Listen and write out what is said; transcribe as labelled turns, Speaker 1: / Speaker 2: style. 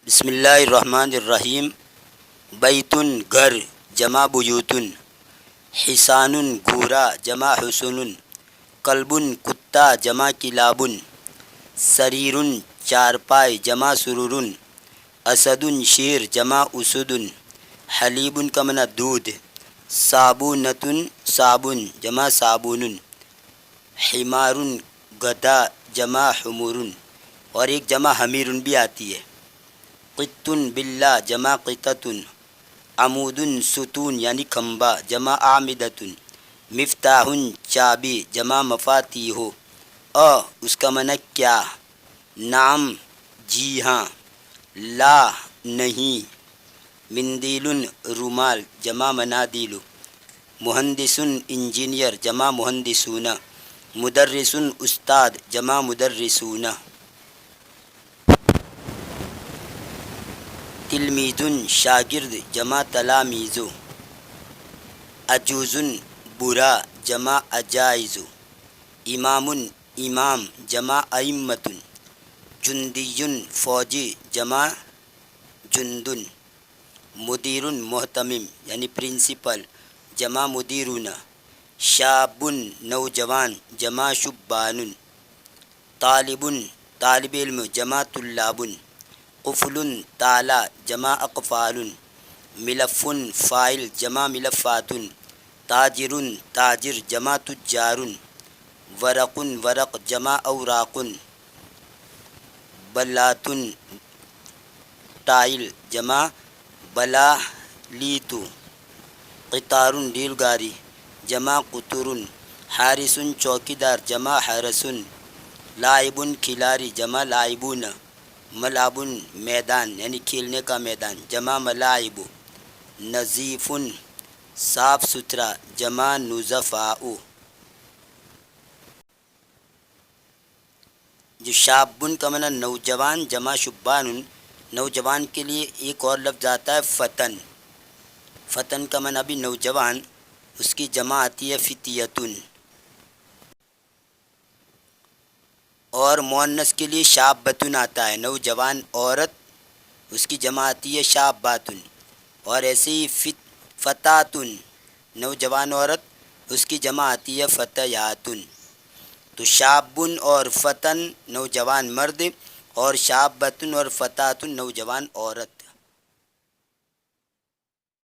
Speaker 1: بسم اللہ الرحمن الرحیم۔ بیتن گھر جمع بیوتن، حسان گھورا جمع حسن، کلب کتا جمع کلابن، سریر چارپائی جمع سرور، اسد شیر جمع اسد، حلیب کا معنی دودھ، صابونۃ صابن جمع صابون، حمار گدھا جمع حمور، اور ایک جمع حمیر بھی آتی ہے۔ قطن باللہ جمع قطۃ، عمود ستون یعنی کھمبا جمع اعمدۃ، مفتاح چابی جمع مفاتیح، اس کا معنی کیا، نعم جی ہاں، لا نہیں، مندیل رومال جمع منادیل، مہندس انجینئر جمع مہندسون، مدرس استاد جمع مدرسون، تلمیذ شاگرد جمع تلامیذ، عجوز برا جمع عجائز، امام امام جمع ائمۃ، جندی فوجی جمع جندن، مدیر محتمم یعنی پرنسپل جمع مدیرون، شاب نوجوان جمع شبان، طالب طالب علم جمع طلاب، قفل تالا جمع اقفال، ملف فائل جمع ملفات، تاجر تاجر جمع تجار، ورق ورق جمع اوراق، بلات ٹائل جمع بلالیت، قطار ریل گاڑی جمع قطور، حارس چوکیدار جمع حرس، لاعب کھلاڑی جمع لاعبون، ملعب میدان یعنی کھیلنے کا میدان جمع ملاعب، نظیف صاف ستھرا جمع نظفاء۔ جو شابن کا معنی نوجوان جمع شبان، نوجوان کے لیے ایک اور لفظ آتا ہے فتن، فتن کا معنی بھی نوجوان، اس کی جمع آتی ہے فتیتن، اور مؤنث کے لیے شابتن آتا ہے، نوجوان عورت، اس کی جمع آتی ہے شاباتن، اور ایسے ہی فتاتن نوجوان عورت، اس کی جمع آتی ہے فتیاتن۔ تو شابن اور فتن نوجوان مرد، اور شابتن اور فتاتن نوجوان عورت۔